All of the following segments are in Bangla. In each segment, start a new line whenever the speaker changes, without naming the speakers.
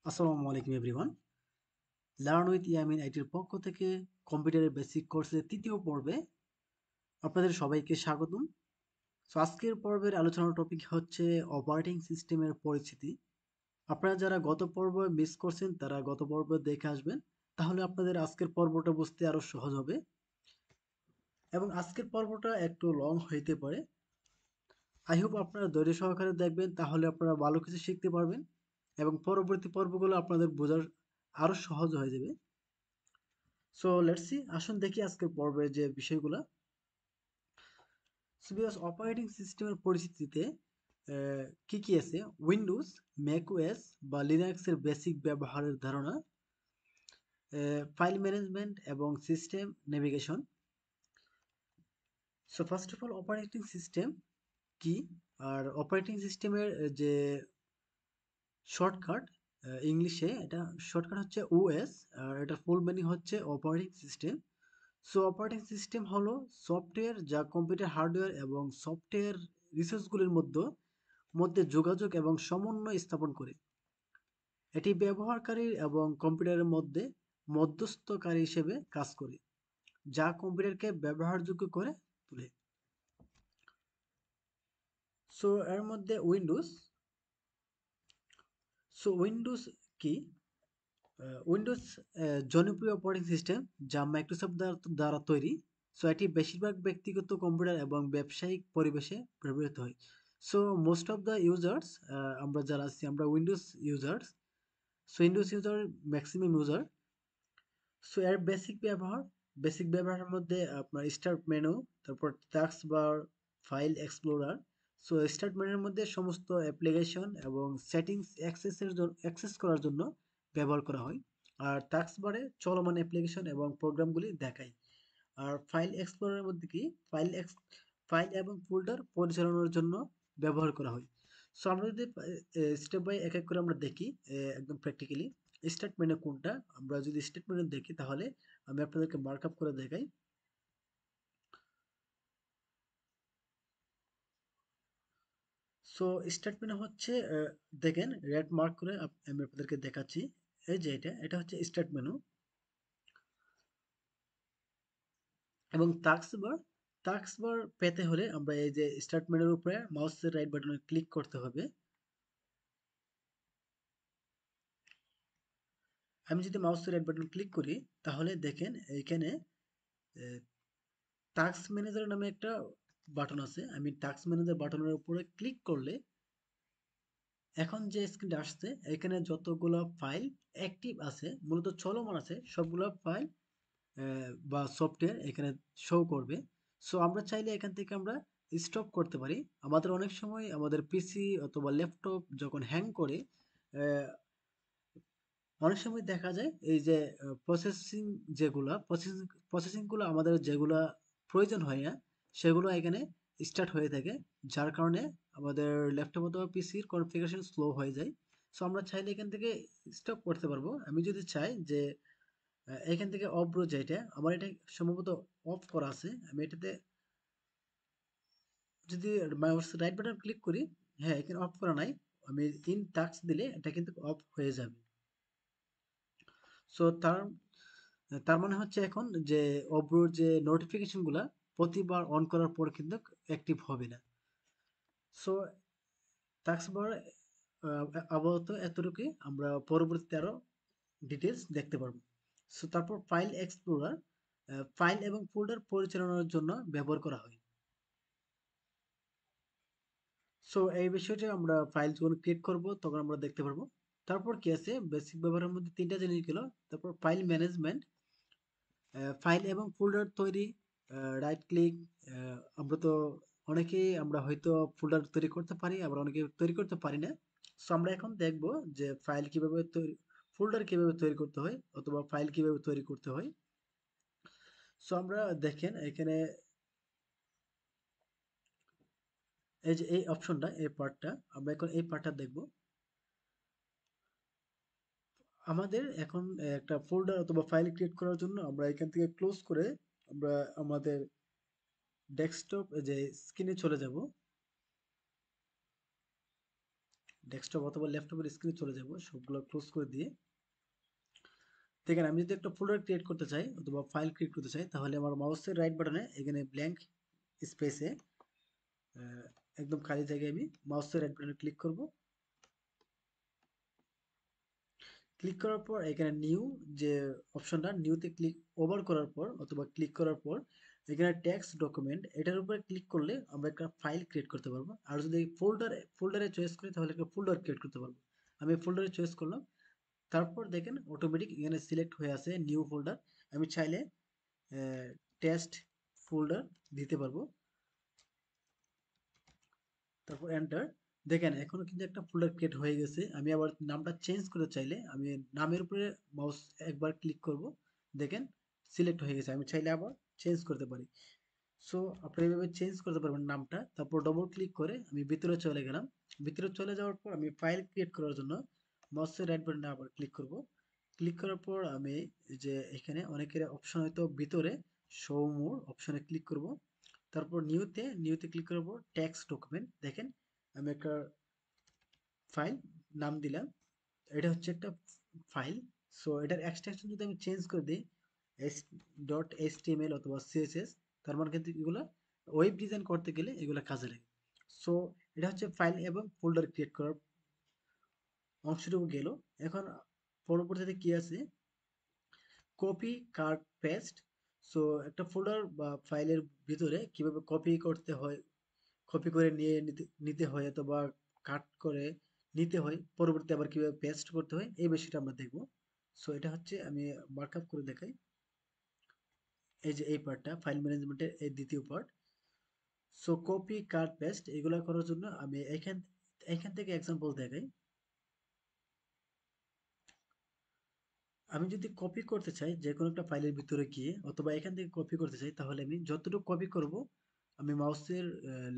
আসসালামু আলাইকুম এভরিওয়ান। লার্ন উইথ ইয়ামিন আইটির পক্ষ থেকে কম্পিউটারের বেসিক কোর্সের তৃতীয় পর্বে আপনাদের সবাইকে স্বাগতম। আজকের পর্বের আলোচনার টপিক হচ্ছে অপারেটিং সিস্টেমের পরিচিতি। আপনারা যারা গত পর্ব মিস করছেন তারা গত পর্ব দেখে আসবেন, তাহলে আপনাদের আজকের পর্বটা বুঝতে আরো সহজ হবে। এবং আজকের পর্বটা একটু লং হইতে পারে। আই হোপ আপনারা ধৈর্য সহকারে দেখবেন, তাহলে আপনারা ভালো কিছু শিখতে পারবেন এবং পরবর্তী পর্বগুলো আপনাদের বোঝার আরো সহজ হয়ে যাবে। সো লেটস সি, আসুন দেখি আজকের পর্বের যে বিষয়গুলো। সো বিকজ অপারেটিং সিস্টেমের পরিচিতিতে কি কি আছে: উইন্ডোজ, ম্যাকওএস বা লিনাক্সের বেসিক ব্যবহারের ধারণা, ফাইল ম্যানেজমেন্ট এবং system navigation. So first of all operating system কি, আর অপারেটিং সিস্টেমের যে শর্টকাট, ইংলিশে এটা শর্টকাট হচ্ছে ওএস, আর এটার ফুল মিনিং হচ্ছে operating system. So operating system হলো সফটওয়্যার যা কম্পিউটার হার্ডওয়্যার এবং সফটওয়্যার রিসোর্সগুলির মধ্যে মধ্যে যোগাযোগ এবং সমন্বয় স্থাপন করে। এটি ব্যবহারকারী এবং কম্পিউটারের মধ্যে মধ্যস্থকারী হিসেবে কাজ করে, যা কম্পিউটারকে ব্যবহারযোগ্য করে তোলে। সো এর মধ্যে উইন্ডোজ। সো উইন্ডোজ কি? উইন্ডোজ জনপ্রিয় অপারেটিং সিস্টেম যা মাইক্রোসফট দ্বারা তৈরি। সো এটি বেশিরভাগ ব্যক্তিগত কম্পিউটার এবং ব্যবসায়িক পরিবেশে ব্যবহৃত হয়। So most of the users, আমরা যারা আছি আমরা Windows users. So Windows user maximum user. So এর বেসিক ব্যবহারের মধ্যে আপনার স্টার্ট মেনু, তারপর টাস্ক বার, ফাইল এক্সপ্লোরার। সো স্টার্ট মেনুর মধ্যে সমস্ত অ্যাপ্লিকেশন এবং সেটিংস অ্যাক্সেস করার জন্য ব্যবহার করা হয়। আর টাস্ক বারে চলমান অ্যাপ্লিকেশন এবং প্রোগ্রামগুলি দেখায়। আর ফাইল এক্সপ্লোরারের মধ্যে কি, ফাইল এবং ফোল্ডার পরিচালনার জন্য ব্যবহার করা হয়। সো আমরা যদি স্টেপ বাই এক করে আমরা দেখি, একদম প্র্যাকটিক্যালি স্টার্ট মেনু কোনটা। আমরা যদি স্টার্ট মেনু দেখি তাহলে আমি আপনাদেরকে মার্কআপ করে দেখাই। সো স্টার্ট মেনু হচ্ছে, দেখেন রেড মার্ক করে আমি আপনাদেরকে দেখাচ্ছি। এই যে এটা হচ্ছে স্টার্ট মেনু। এবং টাস্ক বার পেতে হলে আমরা এই যে স্টার্ট মেনুর উপরে মাউসের রাইট বাটনে ক্লিক করতে হবে। আমি যদি মাউসের রাইট বাটন ক্লিক করি তাহলে দেখেন এইখানে টাস্ক ম্যানেজার নামে একটা বাটন আছে। আমি টাস্ক ম্যানেজার বাটনের উপরে ক্লিক করলে এখন যে স্ক্রিনটা আসছে এখানে যতগুলো ফাইল অ্যাক্টিভ আছে, মূলত চলমান আছে, সবগুলো ফাইল বা সফটওয়্যার এখানে শো করবে। সো আমরা চাইলে এখান থেকে আমরা স্টপ করতে পারি। আমাদের অনেক সময় আমাদের পিসি অথবা ল্যাপটপ যখন হ্যাং করে, আহ, অনেক সময় দেখা যায় এই যে প্রসেসিং, প্রসেসিংগুলো আমাদের যেগুলা প্রয়োজন হয় না সেগুলো এখানে স্টার্ট হয়ে থাকে, যার কারণে আমাদের ল্যাপটপ অথবা পিসির কনফিগারেশন স্লো হয়ে যায়। সো আমরা চাইলে এখান থেকে স্টপ করতে পারবো। আমি যদি চাই যে এখান থেকে অফ রো, যেটা আমার এটা সম্ভবত অফ করা আছে, আমি এটাতে যদি মাউস রাইট বাটন ক্লিক করি, হ্যাঁ এখানে অফ করা নাই, আমি ইন টাস্ক দিলে এটা কিন্তু অফ হয়ে যাবে। সো তার মানে হচ্ছে এখন যে অব্রোর যে নোটিফিকেশন গুলা প্রতিবার অন করার পর কিন্তু অ্যাক্টিভ হবে না। সো টাস্ক বার আপাতত এতটুকুই, আমরা পরবর্তীতে আরো ডিটেলস দেখতে পারবো। সো তারপর ফাইল এক্সপ্লোরার, ফাইল এবং ফোল্ডার পরিচালনার জন্য ব্যবহার করা হয়। সো এই বিষয়টা আমরা ফাইল যখন ক্রিয়েট করব তখন আমরা দেখতে পারবো। তারপর কি আছে, বেসিক ব্যবহারের মধ্যে তিনটা জিনিস গেল। তারপর ফাইল ম্যানেজমেন্ট, ফাইল এবং ফোল্ডার তৈরি, রাইট ক্লিক। আমরা তো অনেকেই আমরা হয়তো ফোল্ডার তৈরি করতে পারি, আবার অনেকে তৈরি করতে পারি না। সো আমরা এখন দেখব যে ফাইল কিভাবে তৈরি, ফোল্ডার কিভাবে তৈরি করতে হয় অথবা ফাইল কিভাবে তৈরি করতে হয়। সো আমরা দেখেন এখানে এই যে এই অপশনটা, এই পার্টটা, আমরা এখন এই পার্টটা দেখব। আমাদের এখন একটা ফোল্ডার অথবা ফাইল ক্রিয়েট করার জন্য আমরা এখান থেকে ক্লোজ করে আমরা আমাদের ডেস্কটপ যে স্ক্রিনে চলে যাব। ডেস্কটপ অথবা ল্যাপটপের স্ক্রিনে চলে যাব, সবগুলো ক্লোজ করে দিয়ে দেখেন আমি যদি একটা ফোল্ডার ক্রিয়েট করতে চাই অথবা ফাইল ক্রিয়েট করতে চাই, তাহলে আমার মাউসের রাইট বাটনে এখানে ব্ল্যাঙ্ক স্পেসে একদম খালি জায়গায় আমি মাউসের রাইট বাটনে ক্লিক করব। ক্লিক করার পর এখানে নিউ যে অপশনটা, নিউতে ক্লিক ওভার করার পর অথবা ক্লিক করার পর এখানে টেক্সট ডকুমেন্ট এটার উপরে ক্লিক করলে আমরা একটা ফাইল ক্রিয়েট করতে পারবো। আর যদি ফোল্ডারে চয়েস করি তাহলে একটা ফোল্ডার ক্রিয়েট করতে পারবো। আমি ফোল্ডারে চয়েস করলাম, তারপর দেখেন অটোমেটিক এখানে সিলেক্ট হয়ে আছে নিউ ফোল্ডার। আমি চাইলে টেস্ট ফোল্ডার দিতে পারবো, তারপর এন্টার। দেখেন এখনো কিন্তু একটা ফোল্ডার ক্রিয়েট হয়ে গেছে। আমি আবার নামটা চেঞ্জ করতে চাইলে আমি নামের উপরে মাউস একবার ক্লিক করব, দেখেন সিলেক্ট হয়ে গেছে। আমি চাইলে আবার চেঞ্জ করতে পারি। সো আপনি এভাবে চেঞ্জ করতে পারবেন নামটা। তারপর ডবল ক্লিক করে আমি ভিতরে চলে গেলাম। ভিতরে চলে যাওয়ার পর আমি ফাইল ক্রিয়েট করার জন্য মাউসের রাইট বাটনে আবার ক্লিক করব। ক্লিক করার পর আমি যে এখানে অনেকের অপশন হয়তো ভিতরে শো মোর অপশনে ক্লিক করব। তারপর নিউতে ক্লিক করব, টেক্সট ডকুমেন্ট। দেখেন আমি একটা ফাইল নাম দিলাম, এটা হচ্ছে একটা ফাইল। সো এটার এক্সটেনশন যদি আমি চেঞ্জ করে দিই এস ডট এইচটিএমএল অথবা সিএসএস, তার মানে কিন্তু এগুলো ওয়েব ডিজাইন করতে গেলে এগুলো কাজে লাগে। সো এটা হচ্ছে ফাইল এবং ফোল্ডার ক্রিয়েট করার অংশটুকু গেল। এখন পরবর্তীতে কি আছে, কপি কাট পেস্ট। সো একটা ফোল্ডার বা ফাইলের ভিতরে কিভাবে কপি করতে হয়, কপি করে নিয়ে নিতে হয় অথবা কাট করে নিতে হয়, পরবর্তী আবার কিভাবে পেস্ট করতে হয় এই বিষয়টা আমরা দেখব। সো এটা হচ্ছে আমি মার্কআপ করে দেখাই। এই যে এই পার্টটা ফাইল ম্যানেজমেন্টের এই দ্বিতীয় part. So copy cut paste এগুলো করার জন্য আমি এখান এখান থেকে এক্সাম্পল দেখাই। আমি যদি কপি করতে চাই যে কোনো একটা ফাইলের ভিতরে গিয়ে অথবা এখান থেকে কপি করতে চাই, তাহলে আমি যতটুকু কপি করব আমি মাউসের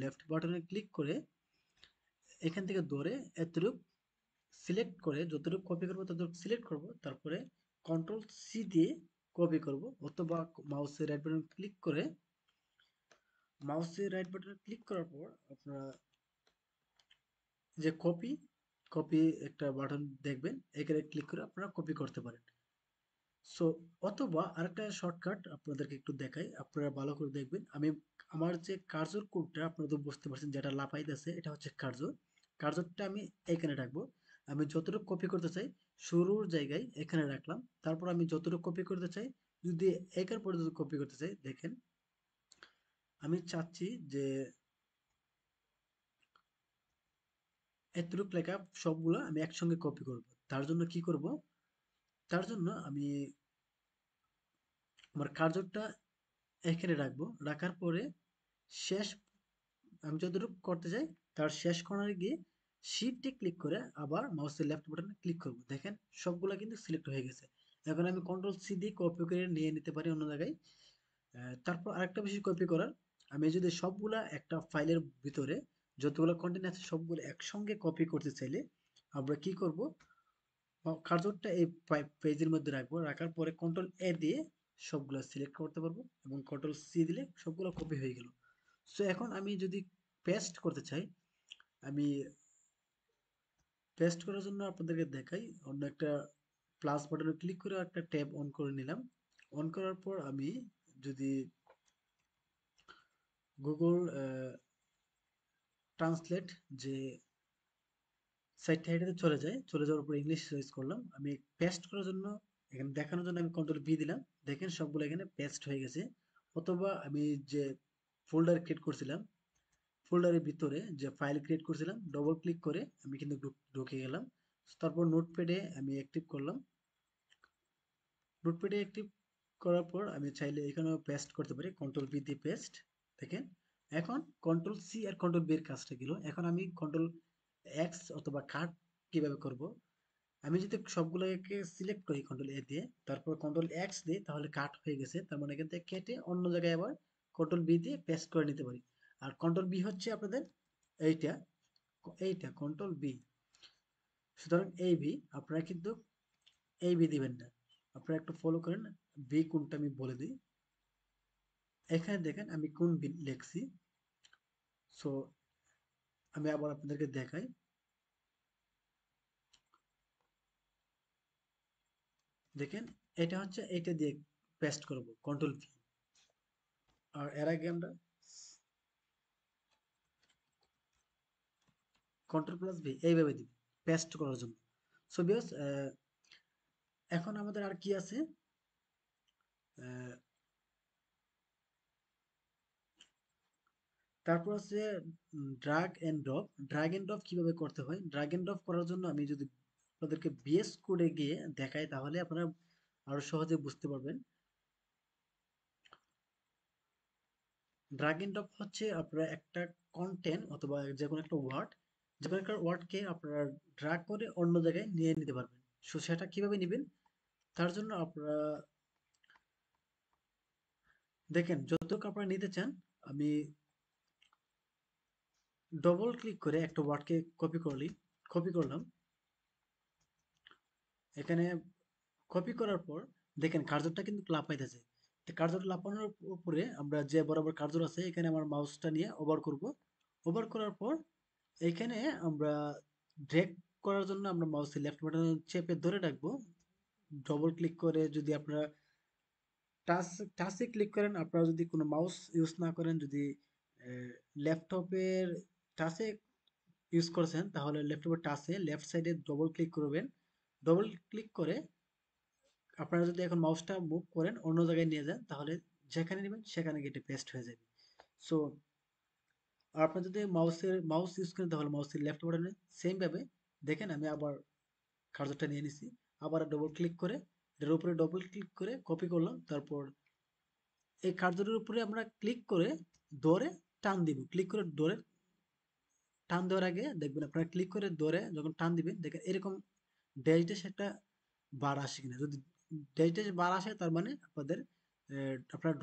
লেফট বাটনে ক্লিক করে এখান থেকে ধরে এতটুকু সিলেক্ট করে যতটুকু কপি করবো ততটুকু সিলেক্ট করব, তারপরে কন্ট্রোল সি দিয়ে কপি করব অথবা মাউসের রাইট বাটন ক্লিক করে করার পর আপনারা যে কপি কপি একটা বাটন দেখবেন, এখানে ক্লিক করে আপনারা কপি করতে পারেন। সো অথবা আরেকটা শর্টকাট আপনাদেরকে একটু দেখাই, আপনারা ভালো করে দেখবেন। আমি আমার যে কার্সর কোডটা আপনারা তো বুঝতে পারছেন, যেটা লাফাইতেছে এটা হচ্ছে কার্সর। কার্সরটা আমি এখানে রাখবো। আমি যতটুকু কপি করতে চাই শুরুর জায়গায় এখানে রাখলাম। তারপর আমি যতটুকু কপি করতে চাই, যদি একের পর যদি কপি করতে চাই, দেখেন আমি চাচ্ছি যে এতটুকু লেখা সবগুলো আমি একসঙ্গে কপি করব। তার জন্য কি করব, তার জন্য আমি আমার কার্সরটা এখানে রাখবো। রাখার পরে শেষ আমি যতটুকু করতে চাই তার শেষ কর্নারে গিয়ে শিফটে ক্লিক করে আবার মাউসের লেফট বাটনে ক্লিক করব। দেখেন সবগুলা কিন্তু সিলেক্ট হয়ে গেছে। এখন আমি কন্ট্রোল সি দিয়ে কপি করে নিয়ে নিতে পারি অন্য জায়গায়। তারপর আরেকটা বিষয় কপি করার, আমি যদি সবগুলা একটা ফাইলের ভিতরে যতগুলো কন্টেন্ট আছে সবগুলো একসঙ্গে কপি করতে চাইলে আমরা কি করব, কার্সরটা এই পেজের মধ্যে রাখবো। রাখার পরে কন্ট্রোল এ দিয়ে সবগুলো সিলেক্ট করতে পারবো এবং কন্ট্রোল সি দিলে সবগুলো কপি হয়ে গেল। সো এখন আমি যদি পেস্ট করতে চাই, আমি পেস্ট করার জন্য আপনাদেরকে দেখাই। অন্য একটা প্লাস বাটনে ক্লিক করে একটা ট্যাব অন করে নিলাম। অন করার পর আমি যদি গুগল ট্রান্সলেট যে সাইটটা, এটাতে চলে যায়। চলে যাওয়ার পর ইংলিশ চয়েস করলাম। আমি পেস্ট করার জন্য এখানে দেখানোর জন্য আমি কন্ট্রোল ভি দিলাম। দেখেন সবগুলো এখানে পেস্ট হয়ে গেছে। অথবা আমি যে ফোল্ডার ক্রিয়েট করছিলাম, ফোল্ডারের ভিতরে যে ফাইল ক্রিয়েট করছিলাম ডবল ক্লিক করে আমি কিন্তু ঢুকে গেলাম। তারপর নোটপ্যাডে আমি অ্যাক্টিভ করলাম। নোটপ্যাডে অ্যাক্টিভ করার পর আমি চাইলে এখানেও পেস্ট করতে পারি, কন্ট্রোল ভি দিয়ে পেস্ট। দেখেন এখন কন্ট্রোল সি আর কন্ট্রোল বি এর কাজটা গেল। এখন আমি কন্ট্রোল এক্স অথবা কাট কিভাবে করব, আমি যদি সবগুলোকে সিলেক্ট করি কন্ট্রোল এ দিয়ে, তারপর কন্ট্রোল এক্স দিই, তাহলে কাট হয়ে গেছে। তার মানে এখান থেকে কেটে অন্য জায়গায় আবার কন্ট্রোল বি দিয়ে পেস্ট করে নিতে পারি। আর কন্ট্রোল বি হচ্ছে আপনাদের এইটা, এইটা কন্ট্রোল বি। সুতরাং এই বি আপনারা কিন্তু এই বি দিবেন না, আপনারা একটু ফলো করেন। বি কোনটা আমি বলে দিই। এখানে দেখেন আমি কোন বি লিখছি। সো আমি আবার আপনাদেরকে দেখাই। দেখেন এটা হচ্ছে এটা দিয়ে পেস্ট করব কন্ট্রোল ভি, আর এর আগে আমরা কন্ট্রোল প্লাস ভি এইভাবে দিব পেস্ট করার জন্য। সো বিকজ এখন আমাদের আর কি আছে, আহ, তারপর আছে drag and drop. Drag and drop কিভাবে করতে হয়, ড্রাগ এন্ড ড্রপ করার জন্য আমি যদি আপনাদেরকে বিএস কোডে গিয়ে দেখাই তাহলে আপনারা আরো সহজে বুঝতে পারবেন। ড্রাগ এন্ড ড্রপ হচ্ছে আপনারা একটা কন্টেন্ট অথবা যে কোনো একটা ওয়ার্ড, যে কোনো একটা ওয়ার্ডকে আপনারা ড্রাগ করে অন্য জায়গায় নিয়ে নিতে পারবেন। সো সেটা কিভাবে নেবেন, তার জন্য আপনারা দেখেন যতটুকু আপনারা নিতে চান, আমি ডবল ক্লিক করে একটা ওয়ার্ডকে কপি করলাম। এখানে কপি করার পর দেখেন কার্সরটা কিন্তু লাফাইতেছে। তো কার্সর লাফানোর উপরে আমরা যে বরাবর কার্সর আছে এখানে আমার মাউসটা নিয়ে ওভার করব। ওভার করার পর এখানে আমরা ড্র্যাগ করার জন্য আমরা মাউসের লেফট বাটন চেপে ধরে রাখবো। ডবল ক্লিক করে যদি আপনারা টাচ টাচে ক্লিক করেন, আপনারা যদি কোনো মাউস ইউজ না করেন, যদি ল্যাপটপের টাচে ইউজ করছেন তাহলে ল্যাপটপের টাচে লেফট সাইডে ডবল ক্লিক করবেন। ডবল ক্লিক করে আপনারা যদি এখন মাউসটা মুভ করেন অন্য জায়গায় নিয়ে যান তাহলে যেখানে নেবেন সেখানে গিয়ে পেস্ট হয়ে যাবে। সো আপনার যদি মাউস ইউজ করেন তাহলে মাউসের লেফট বাটনে সেম ভাবে দেখেন আমি আবার কার্সরটা নিয়ে নিছি, আবার ডবল ক্লিক করে এটার উপরে ডবল ক্লিক করে কপি করলাম। তারপর এই কার্সরের উপরে আমরা ক্লিক করে ধরে টান দিব। ক্লিক করে ধরে টান দেওয়ার আগে দেখবেন আপনারা ক্লিক করে ধরে যখন টান দিবেন দেখেন এরকম ড্যাশ ড্যাশ একটা বার আসে কিনা। যদি ড্যাশ ড্যাশ বার আসে তার মানে আপনাদের আপনারা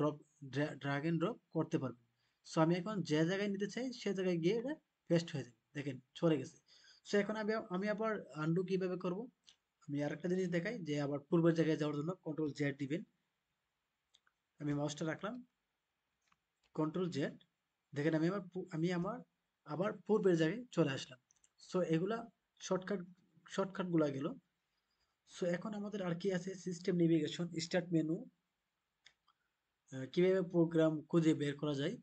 ড্রাগ এন্ড ড্রপ করতে পারবেন। সো আমি এখন যে জায়গায় নিতে চাই সে জায়গায় গিয়ে এটা পেস্ট হয়ে যাবে, দেখেন চলে গেছে। সো এখন আমি আবার আন্ডু কিভাবে করব, আমি আরেকটা জিনিস দেখাই যে আবার পূর্বের জায়গায় যাওয়ার জন্য কন্ট্রোল জেড দিবেন। আমি মাউসটা রাখলাম, কন্ট্রোল জেড, দেখেন আমি আমার আবার পূর্বের জায়গায় চলে আসলাম। সো এগুলা শর্টকাট শর্টকাট গুলা গেল। সো এখন আমাদের আর কি আছে, সিস্টেম নেভিগেশন, স্টার্ট মেনু, কিভাবে প্রোগ্রাম খুঁজে বের করা যায়।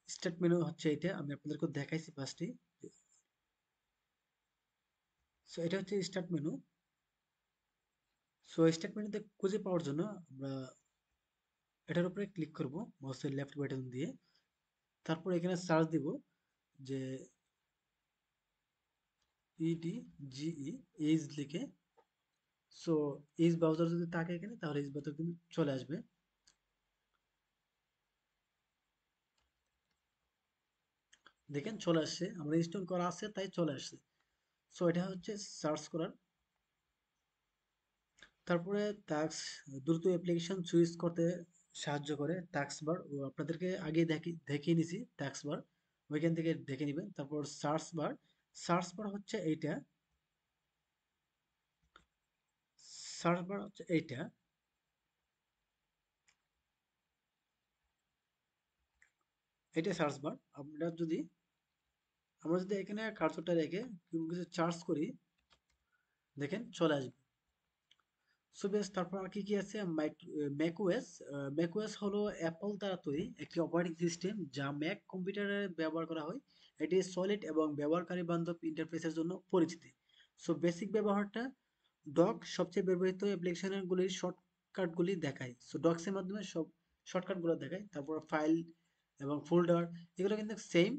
স্টার্ট মেনু হচ্ছে এটা, আমি আপনাদেরকে দেখাইছি ফার্স্টে। সো এটা হচ্ছে স্টার্ট মেনু। সো স্টার্ট মেনুতে খুঁজে পাওয়ার জন্য আমরা এটার উপরে ক্লিক করব মাউসের লেফট বাটন দিয়ে। তারপর এখানে সার্চ দিব যে ইডিজিই এইজ লিখে। সো এইজ ব্রাউজার যদি থাকে এখানে তাহলে এইজ ব্রাউজার কিন্তু চলে আসবে। দেখেন চলে আসছে, আমরা ইনস্টল করা আছে তাই চলে আসছে। সো এটা হচ্ছে সার্চ করার। তারপরে টাস্ক, দ্রুত অ্যাপ্লিকেশন সুইচ করতে সাহায্য করে টাস্ক বার, ও আপনাদেরকে আগে দেখিয়ে নিছি টাস্ক বার, ওইখান থেকে দেখে নেবেন। তারপর সার্চ বার, সার্চ বার হচ্ছে এইটা, সার্চ বার হচ্ছে এইটা, এটা সার্চ বার। আমরা যদি এখানে কার্সরটা রেখে কোনো কিছু চার্জ করি দেখেন চলে আসবে। সো বেশ, তারপর আর কি কি আছে, ম্যাকওএস। ম্যাকওএস হলো অ্যাপল দ্বারা তৈরি একটি অপারেটিং সিস্টেম যা ম্যাক কম্পিউটারে ব্যবহার করা হয়। এটি সলিড এবং ব্যবহারকারী বান্ধব ইন্টারফেসের জন্য পরিচিত। সো বেসিক ব্যবহারটা, ডক সবচেয়ে ব্যবহৃত অ্যাপ্লিকেশনগুলির শর্টকাটগুলি দেখায়। সো ডক্সের মাধ্যমে সব শর্টকাটগুলো দেখায়। তারপর ফাইল এবং ফোল্ডার, এগুলো কিন্তু সেম।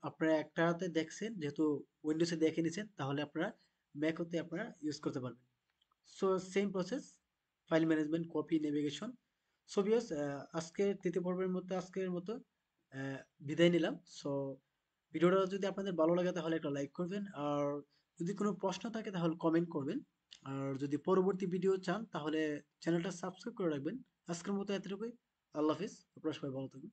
আপনারা একটাতে দেখছেন, যেহেতু উইন্ডোজে দেখে নিছেন তাহলে আপনারা ম্যাকওতে আপনারা ইউজ করতে পারবেন। So same process, file management, copy, navigation. So viewers, আজকের তৃতীয় পর্বের মতো আজকের মতো আহ, বিদায় নিলাম। সো ভিডিওটা যদি আপনাদের ভালো লাগে তাহলে একটা লাইক করবেন, আর যদি কোনো প্রশ্ন থাকে তাহলে কমেন্ট করবেন, আর যদি পরবর্তী ভিডিও চান তাহলে চ্যানেলটা সাবস্ক্রাইব করে রাখবেন। আজকের মতো এতটুকুই। আল্লাহ হাফিজ, আপনারা সবাই ভালো থাকবেন।